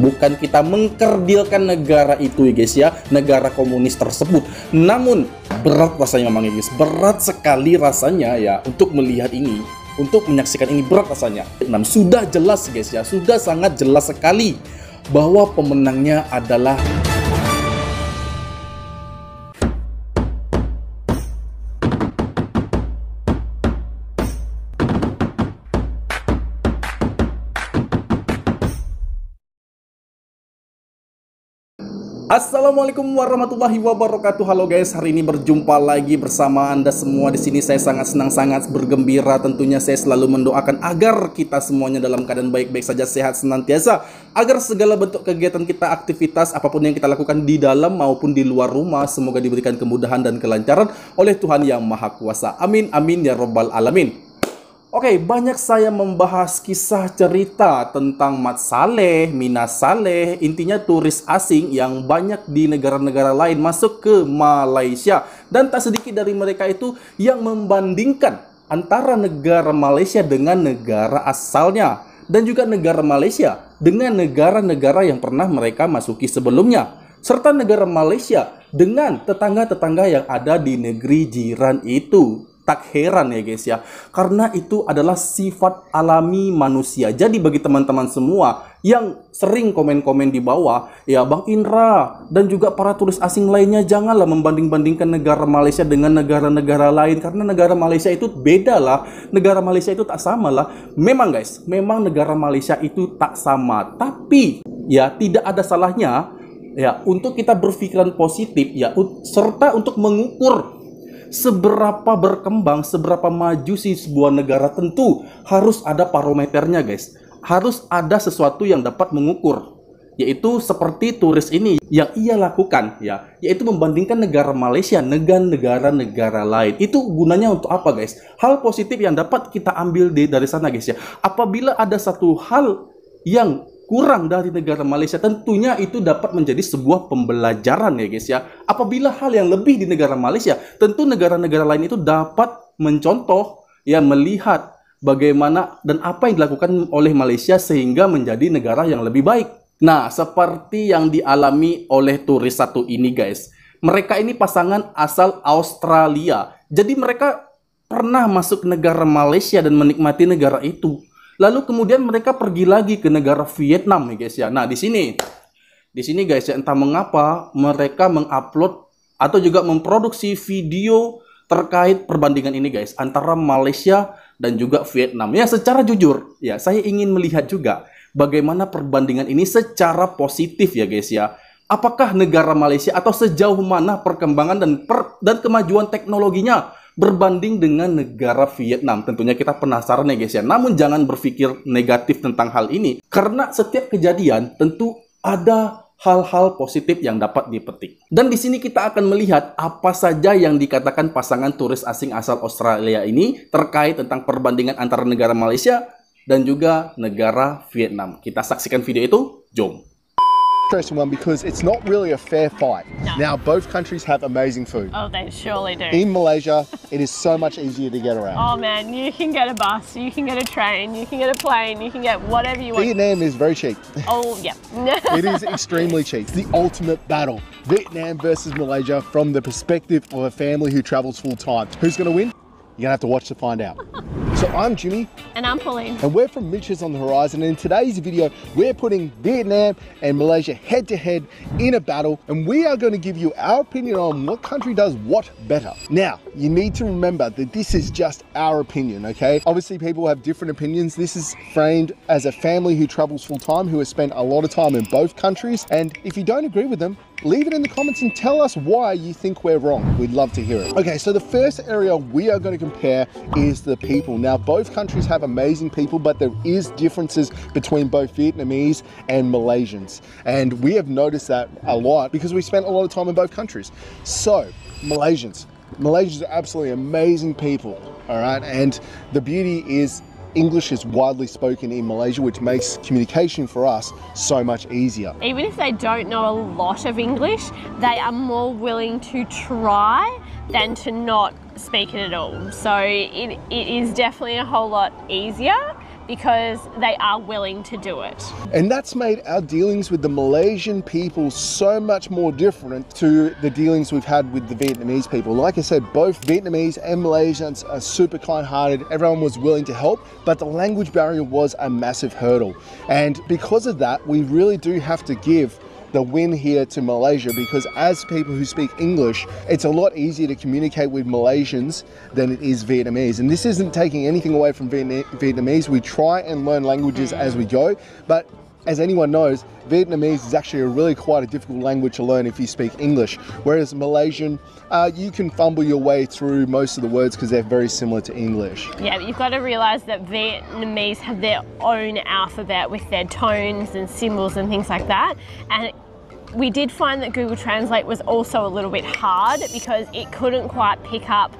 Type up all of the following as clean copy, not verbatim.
bukan kita mengkerdilkan negara itu ya guys ya, negara komunis tersebut. Namun berat rasanya memang ya guys, berat sekali rasanya ya untuk melihat ini, untuk menyaksikan ini, berat rasanya. Nah, sudah jelas guys ya, sudah sangat jelas sekali bahwa pemenangnya adalah Assalamualaikum warahmatullahi wabarakatuh. Halo guys, hari ini berjumpa lagi bersama Anda semua di sini. Saya sangat senang, sangat bergembira. Tentunya saya selalu mendoakan agar kita semuanya dalam keadaan baik-baik saja, sehat senantiasa, agar segala bentuk kegiatan kita, aktivitas apapun yang kita lakukan di dalam maupun di luar rumah, semoga diberikan kemudahan dan kelancaran oleh Tuhan Yang Maha Kuasa. Amin amin ya robbal alamin. Oke, banyak saya membahas kisah cerita tentang Mat Saleh, Mina Saleh, intinya turis asing yang banyak di negara-negara lain masuk ke Malaysia. Dan tak sedikit dari mereka itu yang membandingkan antara negara Malaysia dengan negara asalnya. Dan juga negara Malaysia dengan negara-negara yang pernah mereka masuki sebelumnya. Serta negara Malaysia dengan tetangga-tetangga yang ada di negeri jiran itu. Tak heran ya guys ya, karena itu adalah sifat alami manusia. Jadi bagi teman-teman semua yang sering komen-komen di bawah, ya Bang Indra dan juga para turis asing lainnya, janganlah membanding-bandingkan negara Malaysia dengan negara-negara lain, karena negara Malaysia itu beda lah, negara Malaysia itu tak sama lah. Memang guys, memang negara Malaysia itu tak sama, tapi ya tidak ada salahnya ya untuk kita berpikiran positif ya, serta untuk mengukur seberapa berkembang, seberapa maju sih sebuah negara. Tentu harus ada parameternya guys. Harus ada sesuatu yang dapat mengukur. Yaitu seperti turis ini yang ia lakukan ya, yaitu membandingkan negara Malaysia dengan negara-negara lain. Itu gunanya untuk apa guys? Hal positif yang dapat kita ambil dari sana guys ya. Apabila ada satu hal yang kurang dari negara Malaysia, tentunya itu dapat menjadi sebuah pembelajaran ya guys ya. Apabila hal yang lebih di negara Malaysia, tentu negara-negara lain itu dapat mencontoh ya, melihat bagaimana dan apa yang dilakukan oleh Malaysia sehingga menjadi negara yang lebih baik. Nah, seperti yang dialami oleh turis satu ini guys. Mereka ini pasangan asal Australia. Jadi mereka pernah masuk negara Malaysia dan menikmati negara itu. Lalu kemudian mereka pergi lagi ke negara Vietnam ya guys ya. Nah, di sini guys ya, entah mengapa mereka mengupload atau juga memproduksi video terkait perbandingan ini guys, antara Malaysia dan juga Vietnam. Ya, secara jujur ya, saya ingin melihat juga bagaimana perbandingan ini secara positif ya guys ya. Apakah negara Malaysia atau sejauh mana perkembangan dan kemajuan teknologinya berbanding dengan negara Vietnam? Tentunya kita penasaran ya guys ya. Namun jangan berpikir negatif tentang hal ini, karena setiap kejadian tentu ada hal-hal positif yang dapat dipetik. Dan di sini kita akan melihat apa saja yang dikatakan pasangan turis asing asal Australia ini terkait tentang perbandingan antara negara Malaysia dan juga negara Vietnam. Kita saksikan video itu, jom. Interesting one because it's not really a fair fight. No. Now, both countries have amazing food. Oh, they surely do. In Malaysia, it is so much easier to get around. Oh man, you can get a bus, you can get a train, you can get a plane, you can get whatever you want. Vietnam is very cheap. Oh, yeah. It is extremely cheap. It's the ultimate battle. Vietnam versus Malaysia from the perspective of a family who travels full time. Who's going to win? You're going to have to watch to find out. So I'm Jimmy. And I'm Pauline. And we're from Mitches on the Horizon. And in today's video, we're putting Vietnam and Malaysia head to head in a battle. And we are going to give you our opinion on what country does what better. Now, you need to remember that this is just our opinion, okay? Obviously, people have different opinions. This is framed as a family who travels full time, who has spent a lot of time in both countries. And if you don't agree with them, leave it in the comments and tell us why you think we're wrong. We'd love to hear it. Okay, so the first area we are going to compare is the people. Now, both countries have amazing people, but there is differences between both Vietnamese and Malaysians. And we have noticed that a lot because we spent a lot of time in both countries. So, Malaysians are absolutely amazing people, all right? And the beauty is English is widely spoken in Malaysia, which makes communication for us so much easier. Even if they don't know a lot of English, they are more willing to try than to not speak it at all. So it is definitely a whole lot easier because they are willing to do it. And that's made our dealings with the Malaysian people so much more different to the dealings we've had with the Vietnamese people. Like I said, both Vietnamese and Malaysians are super kind-hearted. Everyone was willing to help, but the language barrier was a massive hurdle. And because of that, we really do have to give the win here to Malaysia, because as people who speak English, it's a lot easier to communicate with Malaysians than it is Vietnamese. And this isn't taking anything away from Vietnamese. We try and learn languages as we go, but as anyone knows, Vietnamese is actually quite a difficult language to learn if you speak English, whereas Malaysian, you can fumble your way through most of the words because they're very similar to English. Yeah, but you've got to realise that Vietnamese have their own alphabet with their tones and symbols and things like that. And we did find that Google Translate was also a little bit hard because it couldn't quite pick up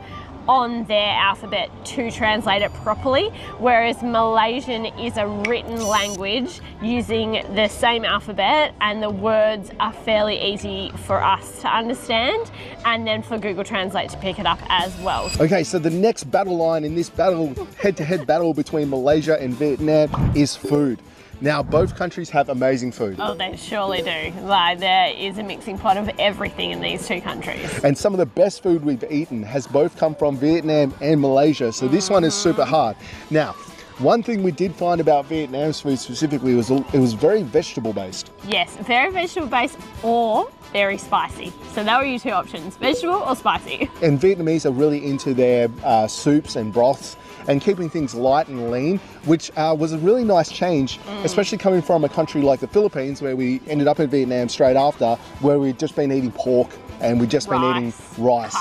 on their alphabet to translate it properly, whereas Malaysian is a written language using the same alphabet, and the words are fairly easy for us to understand and then for Google Translate to pick it up as well. Okay, so the next battle line in this battle, head-to-head battle between Malaysia and Vietnam, is food. Now, both countries have amazing food. Oh, they surely do. Like, there is a mixing pot of everything in these two countries. And some of the best food we've eaten has both come from Vietnam and Malaysia, so this one is super hard. Now, one thing we did find about Vietnam's food specifically was it was very vegetable-based. Yes, very vegetable-based or very spicy. So that were your two options, vegetable or spicy. And Vietnamese are really into their soups and broths and keeping things light and lean, which was a really nice change, especially coming from a country like the Philippines, where we ended up in Vietnam straight after, where we'd just been eating pork and we'd just been eating rice,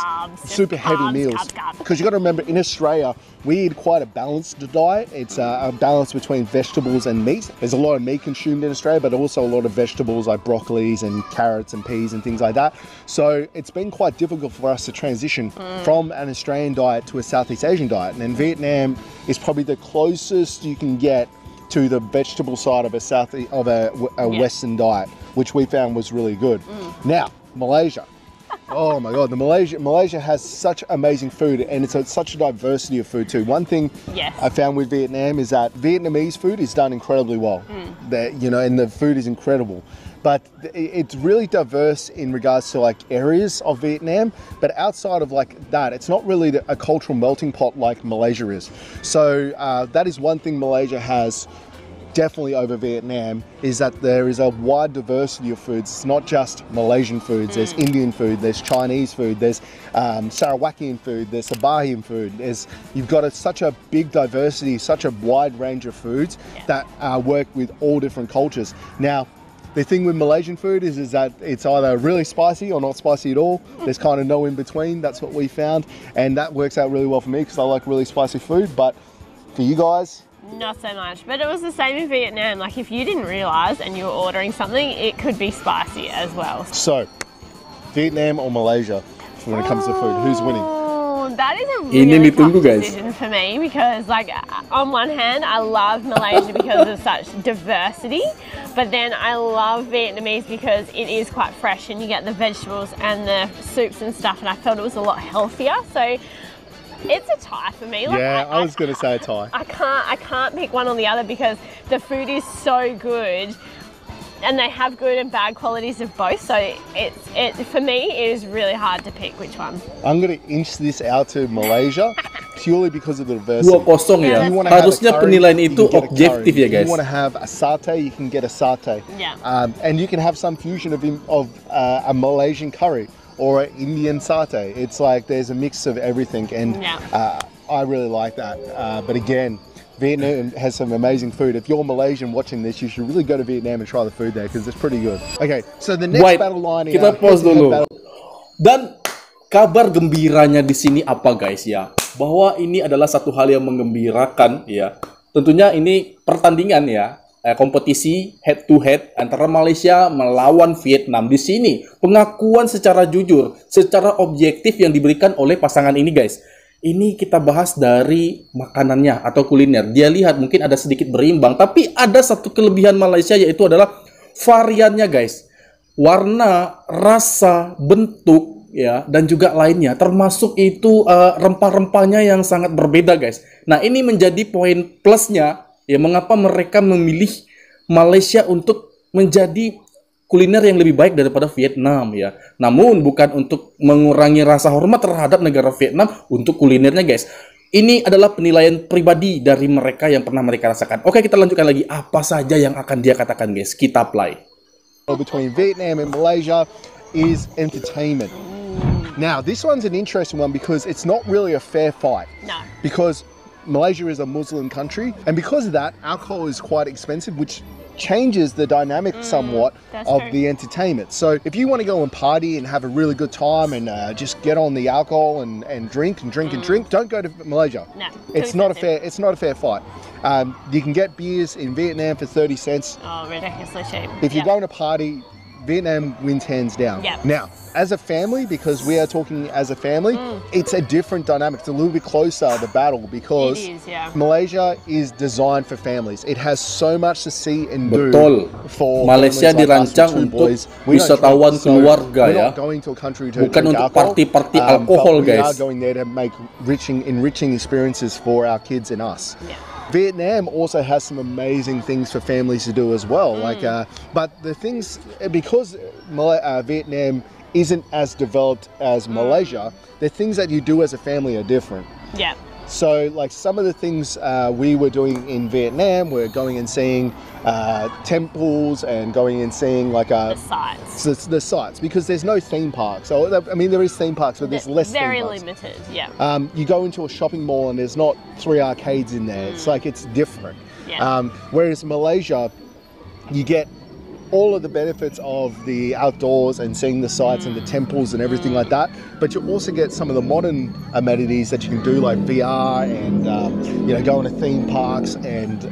super heavy meals. Because you got to remember, in Australia, we eat quite a balanced diet. It's a balance between vegetables and meat. There's a lot of meat consumed in Australia, but also a lot of vegetables like broccolis and carrots and peas and things like that. So it's been quite difficult for us to transition from an Australian diet to a Southeast Asian diet. And then Vietnam is probably the closest you can get to the vegetable side of a Western diet, which we found was really good. Now, Malaysia. Oh my God, Malaysia has such amazing food, and it's such a diversity of food too. One thing I found with Vietnam is that Vietnamese food is done incredibly well. And the food is incredible. But it's really diverse in regards to like areas of Vietnam, but outside of like that, it's not really a cultural melting pot like Malaysia is. So that is one thing Malaysia has definitely over Vietnam, is that there is a wide diversity of foods. It's not just Malaysian foods. There's Indian food, there's Chinese food, there's Sarawakian food, there's Sabahian food. You've got such a big diversity, such a wide range of foods that work with all different cultures. Now, the thing with Malaysian food is that it's either really spicy or not spicy at all. There's kind of no in between. That's what we found, and that works out really well for me because I like really spicy food. But for you guys, not so much. But it was the same in Vietnam. Like, if you didn't realise and you were ordering something, it could be spicy as well. So, Vietnam or Malaysia when it comes to food, who's winning? That is a really tough decision for me, because like on one hand I love Malaysia because of such diversity, but then I love Vietnamese because it is quite fresh and you get the vegetables and the soups and stuff, and I felt it was a lot healthier. So it's a tie for me. Like, yeah, I was going to say a tie. I can't pick one or the other because the food is so good. And they have good and bad qualities of both, so for me it is really hard to pick which one. I'm going to inch this out to Malaysia purely because of the diversity. 2-0 ya. Harusnya penilaian itu objektif ya guys. If you want to have a satay, you can get a satay. Yeah. And you can have some fusion of a Malaysian curry or an Indian satay. It's like there's a mix of everything, and I really like that. But again, Vietnam has some amazing food. If you're Malaysian watching this, you should really go to Vietnam and try the food there because it's pretty good. Okay, so the next battle line in kita pause dulu. Dan kabar gembiranya di sini apa guys ya? Bahwa ini adalah satu hal yang menggembirakan ya. Tentunya ini pertandingan ya, kompetisi head to head antara Malaysia melawan Vietnam. Di sini pengakuan secara jujur, secara objektif yang diberikan oleh pasangan ini guys. Ini kita bahas dari makanannya atau kuliner. Dia lihat mungkin ada sedikit berimbang, tapi ada satu kelebihan Malaysia, yaitu adalah variannya guys. Warna, rasa, bentuk ya, dan juga lainnya, termasuk itu rempah-rempahnya yang sangat berbeda guys. Nah, ini menjadi poin plusnya Ya, mengapa mereka memilih Malaysia untuk menjadi kuliner yang lebih baik daripada Vietnam ya. Namun bukan untuk mengurangi rasa hormat terhadap negara Vietnam untuk kulinernya, guys. Ini adalah penilaian pribadi dari mereka yang pernah mereka rasakan. Oke, kita lanjutkan lagi. Apa saja yang akan dia katakan, guys? Kita play. Between Vietnam and Malaysia is entertainment. Now, this one's an interesting one because it's not really a fair fight. No. Because Malaysia is a Muslim country, and because of that, alcohol is quite expensive, which changes the dynamic somewhat of the entertainment. So if you want to go and party and have a really good time and just get on the alcohol and drink, don't go to Malaysia. No, it's not a fair fight. You can get beers in Vietnam for 30 cents. Oh, ridiculously cheap. If you're going to party, Vietnam wins hands down. Yeah. Now, as a family, because we are talking as a family, it's a different dynamic. It's a little bit closer, the battle, because It is, yeah. Malaysia is designed for families. It has so much to see and do Betul. for Malaysia families like us dirancang with two untuk boys. We don't wisatawan drink, keluarga we're ya. not going to a country to Bukan drink untuk alcohol, party-party alkohol, but we are guys. going there to make enriching experiences for our kids and us. Yeah. Vietnam also has some amazing things for families to do as well. But the things, because Vietnam isn't as developed as Malaysia, the things that you do as a family are different. Yeah. So, like some of the things we were doing in Vietnam, we're going and seeing temples and going and seeing like The sites. the sites, because there's no theme park. So I mean, there is theme parks, but there's less. Very theme parks. limited, yeah. You go into a shopping mall and there's not 3 arcades in there. It's like it's different. Yeah. Whereas Malaysia, you get all of the benefits of the outdoors and seeing the sites and the temples and everything like that, but you also get some of the modern amenities that you can do, like VR and going to theme parks and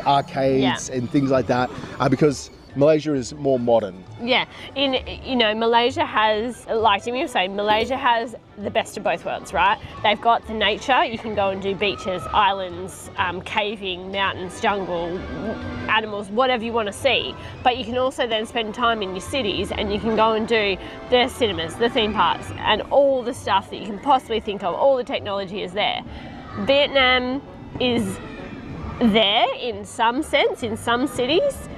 arcades and things like that, because Malaysia is more modern. Yeah, Malaysia has, like Jimmy was saying, Malaysia has the best of both worlds, right? They've got the nature, you can go and do beaches, islands, caving, mountains, jungle, animals, whatever you want to see. But you can also then spend time in your cities and you can go and do the cinemas, the theme parks, and all the stuff that you can possibly think of, all the technology is there. Vietnam is there in some sense, in some cities,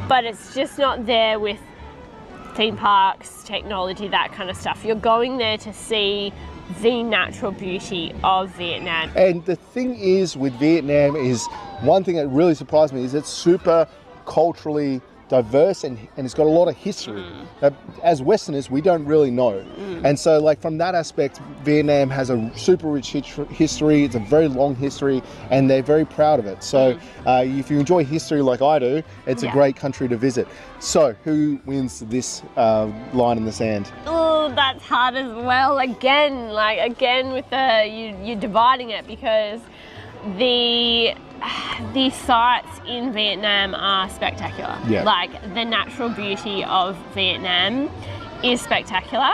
but it's just not there with theme parks, technology, that kind of stuff. You're going there to see the natural beauty of Vietnam. And the thing is with Vietnam is, one thing that really surprised me is it's super culturally diverse and it's got a lot of history that as Westerners we don't really know. And so like from that aspect, Vietnam has a super rich history. It's a very long history and they're very proud of it. So if you enjoy history like I do, it's a great country to visit. So who wins this line in the sand? Oh, that's hard as well. Again with you're dividing it, because the sites in Vietnam are spectacular. Yeah. Like the natural beauty of Vietnam is spectacular,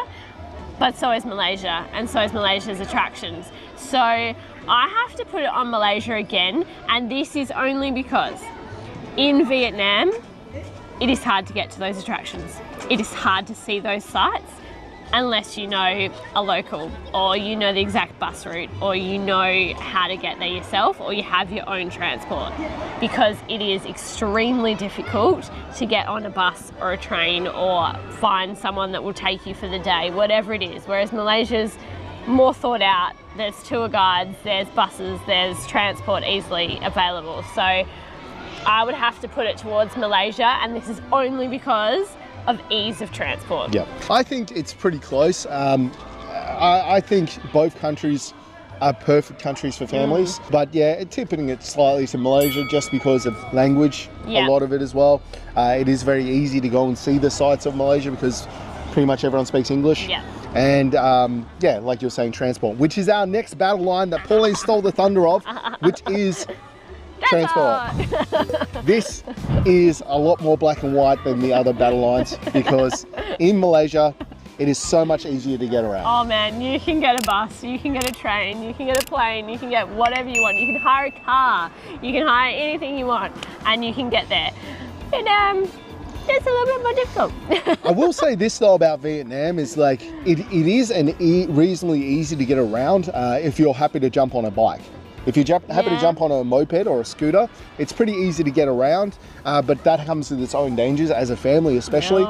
but so is Malaysia, and so is Malaysia's attractions. So I have to put it on Malaysia again, and this is only because in Vietnam it is hard to get to those attractions. It is hard to see those sites unless you know a local, or you know the exact bus route, or you know how to get there yourself, or you have your own transport, because it is extremely difficult to get on a bus or a train or find someone that will take you for the day, whatever it is. Whereas Malaysia's more thought out. There's tour guides, there's buses, there's transport easily available. So I would have to put it towards Malaysia, and this is only because of ease of transport. Yeah, I think it's pretty close. I think both countries are perfect countries for families, but yeah, tipping it slightly to Malaysia just because of language, a lot of it as well. It is very easy to go and see the sights of Malaysia because pretty much everyone speaks English. Yeah. And yeah, like you're saying, transport, which is our next battle line that Pauline stole the thunder of, which is transport. This is a lot more black and white than the other battle lines because in Malaysia, it is so much easier to get around. Oh man, you can get a bus, you can get a train, you can get a plane, you can get whatever you want. You can hire a car, you can hire anything you want, and you can get there. And it's a little bit more difficult. I will say this though about Vietnam is like, it is reasonably easy to get around if you're happy to jump on a bike. If you're happy to jump on a moped or a scooter, it's pretty easy to get around, but that comes with its own dangers as a family, especially.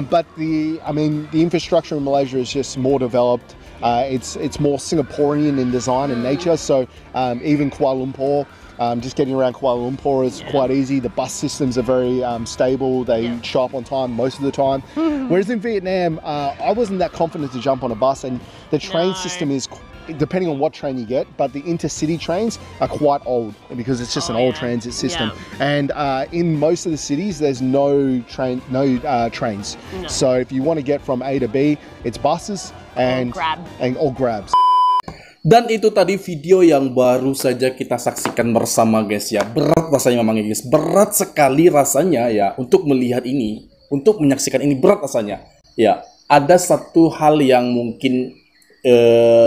But the infrastructure in Malaysia is just more developed. It's more Singaporean in design and nature. So even Kuala Lumpur, just getting around Kuala Lumpur is quite easy. The bus systems are very stable. They show up on time most of the time. Whereas in Vietnam, I wasn't that confident to jump on a bus, and the train system is, depending on what train you get, but the intercity trains are quite old because it's just an old transit system. And in most of the cities, there's no trains. So if you want to get from A to B, it's buses or grabs. Dan itu tadi video yang baru saja kita saksikan bersama guys ya. Berat rasanya memang guys, berat sekali rasanya ya untuk melihat ini, untuk menyaksikan ini berat rasanya. Ya, ada satu hal yang mungkin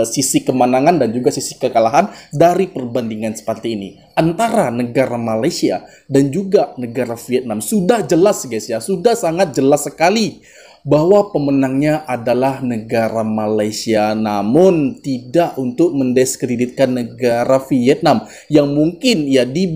sisi kemenangan dan juga sisi kekalahan dari perbandingan seperti ini antara negara Malaysia dan juga negara Vietnam. Sudah jelas guys ya, sudah sangat jelas sekali bahwa pemenangnya adalah negara Malaysia, namun tidak untuk mendiskreditkan negara Vietnam yang mungkin ya di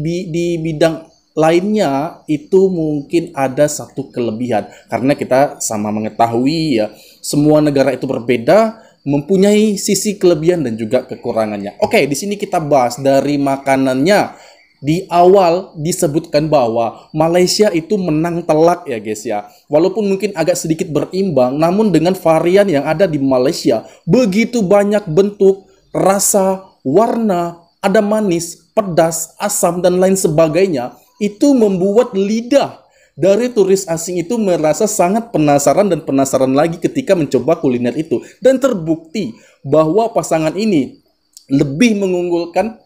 bidang lainnya itu mungkin ada satu kelebihan, karena kita sama mengetahui ya semua negara itu berbeda, mempunyai sisi kelebihan dan juga kekurangannya. Oke, di sini kita bahas dari makanannya. Di awal disebutkan bahwa Malaysia itu menang telak ya guys ya. Walaupun mungkin agak sedikit berimbang, namun dengan varian yang ada di Malaysia, begitu banyak bentuk, rasa, warna, ada manis, pedas, asam, dan lain sebagainya, itu membuat lidah dari turis asing itu merasa sangat penasaran dan penasaran lagi ketika mencoba kuliner itu. Dan terbukti bahwa pasangan ini lebih mengunggulkan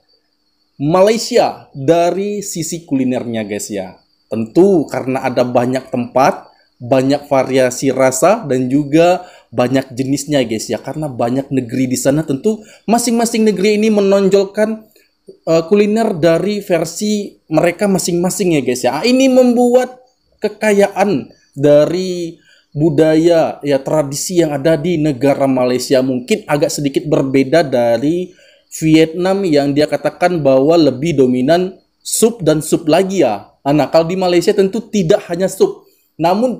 Malaysia dari sisi kulinernya guys ya. Tentu karena ada banyak tempat, banyak variasi rasa, dan juga banyak jenisnya guys ya. Karena banyak negeri di sana, tentu masing-masing negeri ini menonjolkan kuliner dari versi mereka masing-masing ya guys ya. Ini membuat kekayaan dari budaya ya, tradisi yang ada di negara Malaysia mungkin agak sedikit berbeda dari Vietnam yang dia katakan bahwa lebih dominan sup dan sup lagi ya. Nah, kalau di Malaysia tentu tidak hanya sup, namun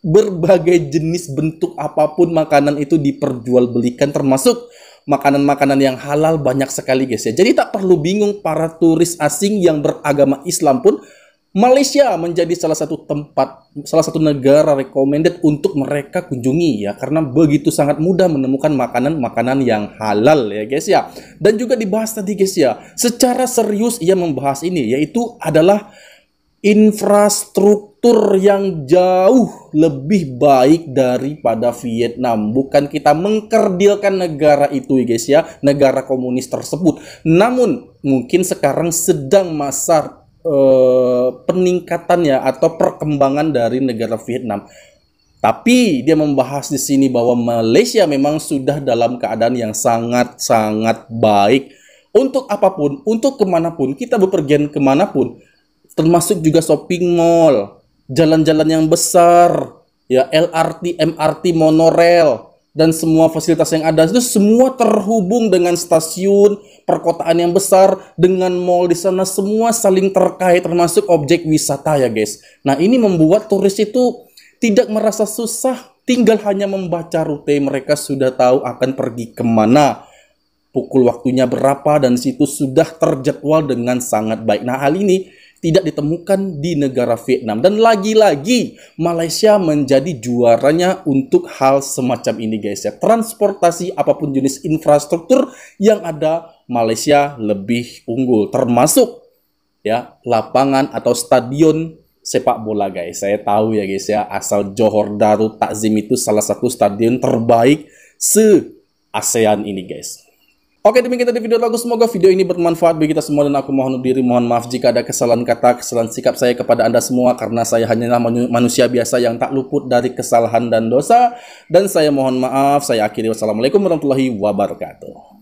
berbagai jenis bentuk apapun makanan itu diperjualbelikan, termasuk makanan-makanan yang halal banyak sekali guys ya. Jadi tak perlu bingung para turis asing yang beragama Islam pun, Malaysia menjadi salah satu tempat, salah satu negara recommended untuk mereka kunjungi ya, karena begitu sangat mudah menemukan makanan-makanan yang halal ya guys ya. Dan juga dibahas tadi guys ya, secara serius ia membahas ini, yaitu adalah infrastruktur yang jauh lebih baik daripada Vietnam. Bukan kita mengkerdilkan negara itu guys ya, negara komunis tersebut, namun mungkin sekarang sedang masa peningkatannya atau perkembangan dari negara Vietnam. Tapi dia membahas di sini bahwa Malaysia memang sudah dalam keadaan yang sangat-sangat baik untuk apapun, untuk kemanapun kita bepergian kemanapun, termasuk juga shopping mall, jalan-jalan yang besar, ya LRT, MRT, monorail, dan semua fasilitas yang ada itu semua terhubung dengan stasiun perkotaan yang besar, dengan mall di sana, semua saling terkait, termasuk objek wisata ya guys. Nah, ini membuat turis itu tidak merasa susah, tinggal hanya membaca rute, mereka sudah tahu akan pergi kemana, pukul waktunya berapa, dan situ sudah terjadwal dengan sangat baik. Nah, hal ini tidak ditemukan di negara Vietnam. Dan lagi-lagi Malaysia menjadi juaranya untuk hal semacam ini guys ya. Transportasi apapun jenis infrastruktur yang ada, Malaysia lebih unggul. Termasuk ya lapangan atau stadion sepak bola guys. Saya tahu ya guys ya, asal Johor Darul Takzim itu salah satu stadion terbaik se-ASEAN ini guys. Oke, demikian tadi video aku. Semoga video ini bermanfaat bagi kita semua, dan aku mohon diri mohon maaf jika ada kesalahan kata, kesalahan sikap saya kepada Anda semua, karena saya hanyalah manusia biasa yang tak luput dari kesalahan dan dosa. Dan saya mohon maaf. Saya akhiri. Wassalamualaikum warahmatullahi wabarakatuh.